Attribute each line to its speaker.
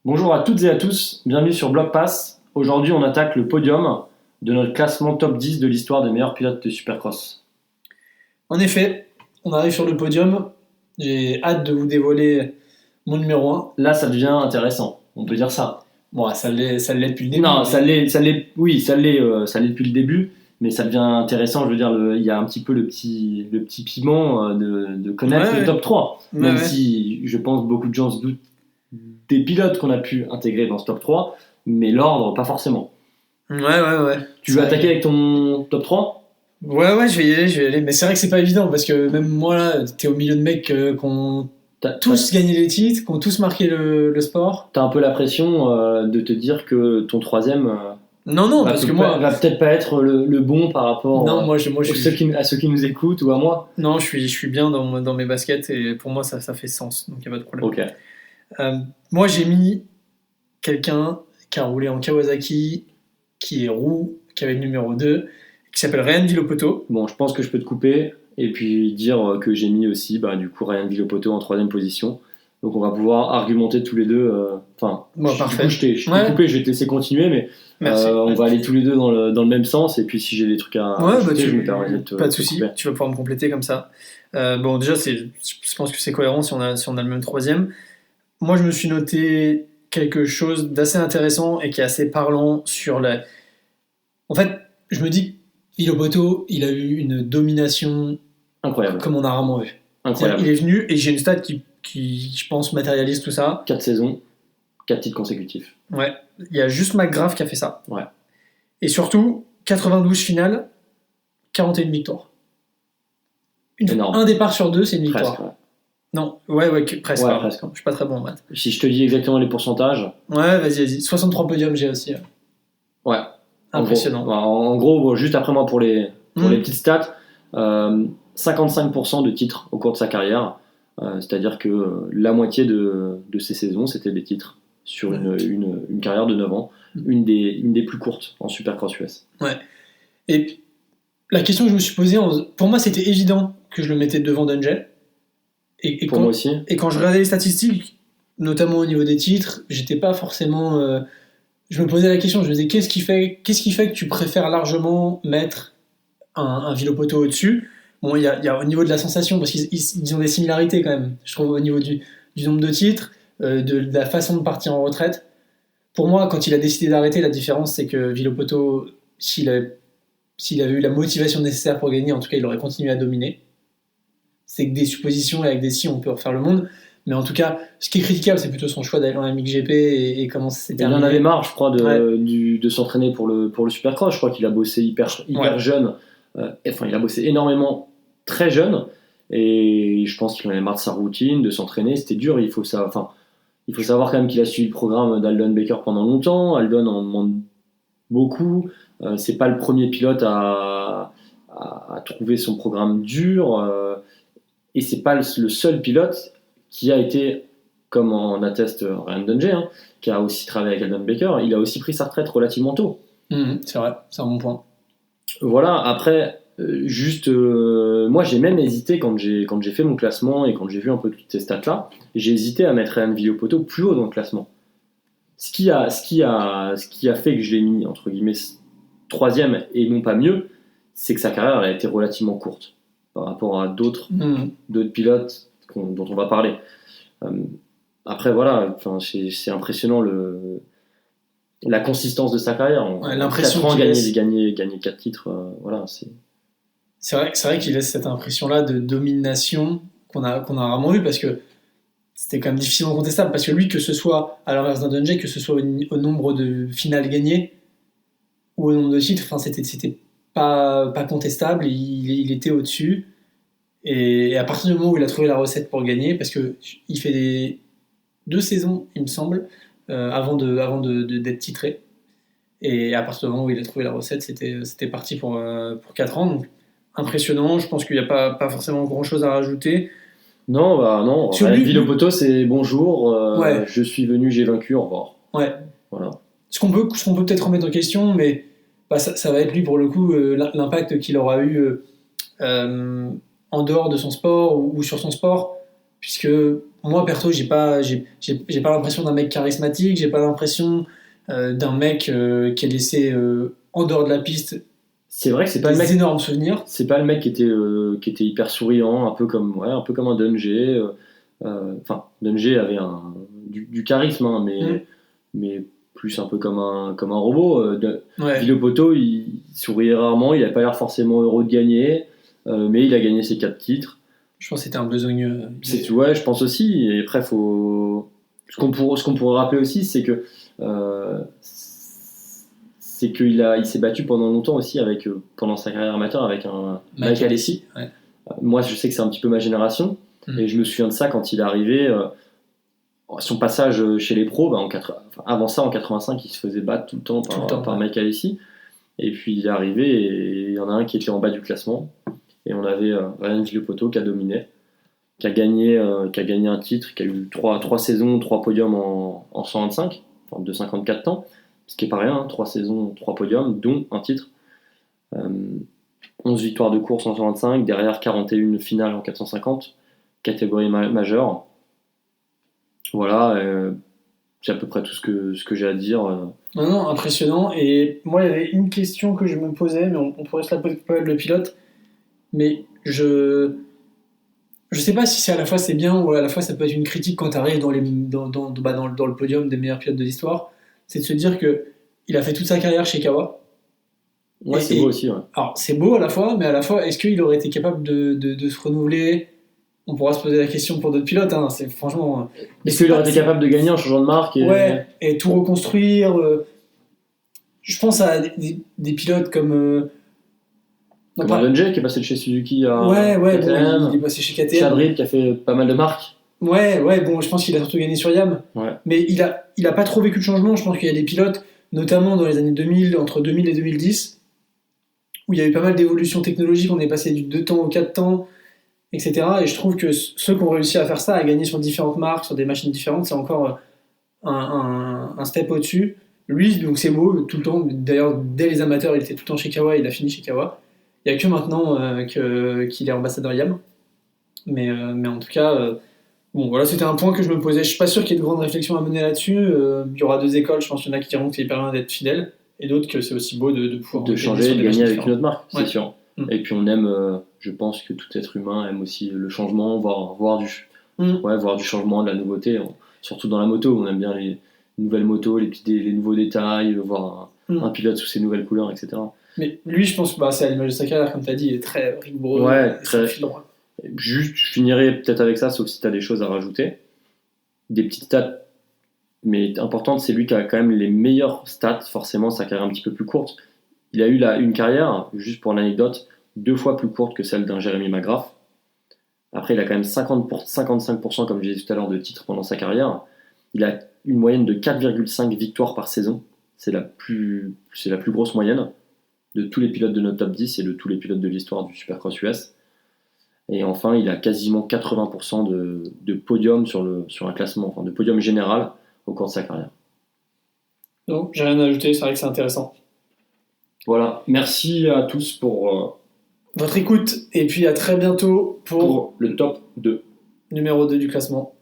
Speaker 1: Bonjour à toutes et à tous, bienvenue sur Block Pass. Aujourd'hui, on attaque le podium de notre classement top 10 de l'histoire des meilleurs pilotes de Supercross.
Speaker 2: En effet, on arrive sur le podium. J'ai hâte de vous dévoiler mon numéro 1.
Speaker 1: Là, ça devient intéressant, on peut dire ça.
Speaker 2: Bon, ça l'est depuis le début.
Speaker 1: Non, ça l'est depuis le début, mais ça devient intéressant. Je veux dire, il y a un petit peu le petit piment de connaître le top 3. Même si je pense beaucoup de gens se doutent des pilotes qu'on a pu intégrer dans ce top 3, mais l'ordre, pas forcément.
Speaker 2: Ouais.
Speaker 1: Tu veux attaquer avec ton top 3 ?
Speaker 2: Ouais, je vais y aller. Mais c'est vrai que c'est pas évident parce que même moi, là, t'es au milieu de mecs qui ont tous gagné les titres, qui ont tous marqué le sport.
Speaker 1: T'as un peu la pression de te dire que ton troisième
Speaker 2: non, parce que moi
Speaker 1: va peut-être pas être le bon par rapport à ceux qui nous écoutent ou à moi.
Speaker 2: Non, je suis bien dans mes baskets et pour moi ça fait sens, donc il n'y a pas de problème.
Speaker 1: Ok.
Speaker 2: Moi j'ai mis quelqu'un qui a roulé en Kawasaki, qui est roux, qui avait le numéro 2, qui s'appelle Ryan Villopoto.
Speaker 1: Bon, je pense que je peux te couper et puis dire que j'ai mis aussi du coup Ryan Villopoto en 3e position. Donc on va pouvoir argumenter tous les deux.
Speaker 2: Parfait.
Speaker 1: Je t'ai coupé, je vais te laisser continuer, mais on va aller tous les deux dans le même sens. Et puis si j'ai des trucs à ajouter, je me permets de
Speaker 2: pas de souci. Tu vas pouvoir me compléter comme ça. Bon, déjà, je pense que c'est cohérent si on a le même 3e. Moi, je me suis noté quelque chose d'assez intéressant et qui est assez parlant sur la. En fait, je me dis que Villopoto, il a eu une domination
Speaker 1: incroyable,
Speaker 2: comme on a rarement vu.
Speaker 1: Incroyable.
Speaker 2: Il est venu et j'ai une stat qui, je pense, matérialise tout ça.
Speaker 1: 4 saisons, 4 titres consécutifs.
Speaker 2: Ouais, il y a juste McGrath qui a fait ça.
Speaker 1: Ouais.
Speaker 2: Et surtout, 92 finales, 41 victoires. Un départ sur 2, c'est une victoire.
Speaker 1: Presque, ouais.
Speaker 2: Non, presque.
Speaker 1: Ouais, presque.
Speaker 2: Je suis pas très bon en maths.
Speaker 1: Si je te dis exactement les pourcentages.
Speaker 2: Ouais, vas-y. 63 podiums, j'ai aussi.
Speaker 1: Ouais.
Speaker 2: Impressionnant.
Speaker 1: En gros, juste après moi pour les petites stats, 55% de titres au cours de sa carrière. C'est-à-dire que la moitié de ces saisons, c'était des titres sur une carrière de 9 ans. Une des plus courtes en Supercross US.
Speaker 2: Ouais. Et la question que je me suis posée, pour moi, c'était évident que je le mettais devant D'Angel. Et
Speaker 1: pour moi aussi.
Speaker 2: Et quand je regardais les statistiques, notamment au niveau des titres, j'étais pas forcément. Je me posais la question, je me disais qu'est-ce qui fait que tu préfères largement mettre un Villopoto au-dessus. Bon, il y a au niveau de la sensation, parce qu'ils ont des similarités quand même, je trouve, au niveau du nombre de titres, de la façon de partir en retraite. Pour moi, quand il a décidé d'arrêter, la différence, c'est que Villopoto, s'il avait eu la motivation nécessaire pour gagner, en tout cas, il aurait continué à dominer. C'est que des suppositions, et avec des si, on peut refaire le monde. Mais en tout cas, ce qui est critiquable, c'est plutôt son choix d'aller en MXGP et comment ça s'est terminé.
Speaker 1: Il en avait marre, je crois, de s'entraîner pour le Supercross. Je crois qu'il a bossé hyper jeune. Il a bossé énormément très jeune. Et je pense qu'il en avait marre de sa routine, de s'entraîner. C'était dur. Il faut savoir quand même qu'il a suivi le programme d'Aldon Baker pendant longtemps. Aldon en demande beaucoup. C'est pas le premier pilote à trouver son programme dur. Et c'est pas le seul pilote qui a été, comme en atteste Ryan Dungey, qui a aussi travaillé avec Aldon Baker, il a aussi pris sa retraite relativement tôt.
Speaker 2: C'est vrai, c'est un bon point.
Speaker 1: Voilà, après, moi j'ai même hésité quand j'ai fait mon classement et quand j'ai vu un peu toutes ces stats-là, j'ai hésité à mettre Ryan Villopoto plus haut dans le classement. Ce qui a fait que je l'ai mis, entre guillemets, 3e et non pas mieux, c'est que sa carrière elle a été relativement courte par rapport à d'autres pilotes dont on va parler. Après voilà, c'est impressionnant la consistance de sa carrière. En 4 ans, gagner 4 titres, voilà.
Speaker 2: C'est vrai qu'il laisse cette impression-là de domination qu'on a rarement vu, parce que c'était quand même difficilement contestable, parce que lui, que ce soit à l'inverse d'un Dungey, que ce soit au nombre de finales gagnées ou au nombre de titres, c'était pas contestable, il était au-dessus. Et à partir du moment où il a trouvé la recette pour gagner, parce qu'il fait 2 saisons, il me semble, avant d'être titré. Et à partir du moment où il a trouvé la recette, c'était parti pour 4 ans. Donc, impressionnant. Je pense qu'il n'y a pas forcément grand-chose à rajouter.
Speaker 1: Non. Villopoto, c'est bonjour, je suis venu, j'ai vaincu, au revoir.
Speaker 2: Ouais.
Speaker 1: Voilà.
Speaker 2: Ce qu'on peut peut-être remettre en question, mais ça va être lui, pour le coup, l'impact qu'il aura eu en dehors de son sport ou sur son sport, puisque moi, perso, j'ai pas l'impression d'un mec charismatique, j'ai pas l'impression d'un mec qui est laissé en dehors de la piste
Speaker 1: C'est vrai que c'est pas le mec,
Speaker 2: énormes souvenirs.
Speaker 1: c'est pas le mec qui était hyper souriant, un peu comme un Dungey. Enfin, Dungey avait du charisme, hein, mais plus un peu comme un robot.
Speaker 2: Ouais.
Speaker 1: Villopoto, il souriait rarement, il n'a pas l'air forcément heureux de gagner, mais il a gagné ses 4 titres.
Speaker 2: Je pense que c'était un besogneux.
Speaker 1: Ouais, je pense aussi. Et après, ce qu'on pourrait rappeler aussi, c'est que il s'est battu pendant longtemps aussi pendant sa carrière amateur avec un Mike Alessi.
Speaker 2: Ouais.
Speaker 1: Moi, je sais que c'est un petit peu ma génération, et je me souviens de ça quand il est arrivé. Son passage chez les pros, avant ça en 85, il se faisait battre tout le temps par Mike Alessi. Et puis il est arrivé et il y en a un qui était en bas du classement. Et on avait Ryan Villopoto qui a dominé, qui a gagné un titre, qui a eu 3 saisons, 3 podiums en 125, enfin de 54 temps, ce qui est pas rien, hein, 3 saisons, 3 podiums, dont un titre. 11 victoires de course en 125, derrière 41 finales en 450, catégorie majeure. Voilà, c'est à peu près tout ce que j'ai à dire.
Speaker 2: Non, impressionnant. Et moi, il y avait une question que je me posais, mais on pourrait se la poser pas mal le pilote. Mais je sais pas si à la fois c'est bien ou à la fois ça peut être une critique quand tu arrives dans le podium des meilleurs pilotes de l'histoire. C'est de se dire que il a fait toute sa carrière chez Kawa.
Speaker 1: Ouais, c'est beau aussi. Ouais.
Speaker 2: Alors, c'est beau à la fois, mais à la fois, est-ce qu'il aurait été capable de se renouveler? On pourra se poser la question pour d'autres pilotes, hein, c'est franchement.
Speaker 1: Est-ce qu'il aurait été capable de gagner en changeant de marque
Speaker 2: et tout reconstruire Je pense à des pilotes comme
Speaker 1: Dungey qui est passé de chez Suzuki à
Speaker 2: KTM, il est passé chez KTM.
Speaker 1: Chadrid qui a fait pas mal de marques.
Speaker 2: Bon, je pense qu'il a surtout gagné sur Yam.
Speaker 1: Ouais.
Speaker 2: Mais il a pas trop vécu de changement. Je pense qu'il y a des pilotes, notamment dans les années 2000, entre 2000 et 2010, où il y a eu pas mal d'évolutions technologiques. On est passé du 2 temps au 4 temps. Etc. Et je trouve que ceux qui ont réussi à faire ça, à gagner sur différentes marques, sur des machines différentes, c'est encore un step au-dessus. Lui, donc c'est beau, tout le temps. D'ailleurs, dès les amateurs, il était tout le temps chez Kawa, il a fini chez Kawa. Il n'y a que maintenant qu'il est ambassadeur Yam. Mais en tout cas, bon, voilà, c'était un point que je me posais. Je suis pas sûr qu'il y ait de grandes réflexions à mener là-dessus. Il y aura 2 écoles, je pense qu'il y en a qui diront que c'est hyper bien d'être fidèle, et d'autres que c'est aussi beau de pouvoir
Speaker 1: de changer et de gagner avec une autre marque, c'est sûr.
Speaker 2: Mm.
Speaker 1: Et puis on aime, je pense que tout être humain aime aussi le changement, voir du changement, de la nouveauté, surtout dans la moto, on aime bien les nouvelles motos, les nouveaux détails, voir un pilote sous ses nouvelles couleurs, etc.
Speaker 2: Mais lui, je pense que c'est à l'image de sa carrière, comme tu as dit, il est très rigoureux.
Speaker 1: Ouais, très fil droit. Juste, je finirai peut-être avec ça, sauf si tu as des choses à rajouter. Des petites stats, mais importantes, c'est lui qui a quand même les meilleures stats, forcément, sa carrière un petit peu plus courte. Il a eu une carrière, juste pour l'anecdote, 2 fois plus courte que celle d'un Jérémy Magraff. Après, il a quand même 55%, comme je disais tout à l'heure, de titres pendant sa carrière. Il a une moyenne de 4,5 victoires par saison. C'est la plus grosse moyenne de tous les pilotes de notre top 10 et de tous les pilotes de l'histoire du Supercross US. Et enfin, il a quasiment 80% de podium sur un classement, enfin de podium général au cours de sa carrière.
Speaker 2: Non, j'ai rien à ajouter, c'est vrai que c'est intéressant.
Speaker 1: Voilà, merci à tous pour
Speaker 2: votre écoute, et puis à très bientôt pour
Speaker 1: le top 2.
Speaker 2: Numéro 2 du classement.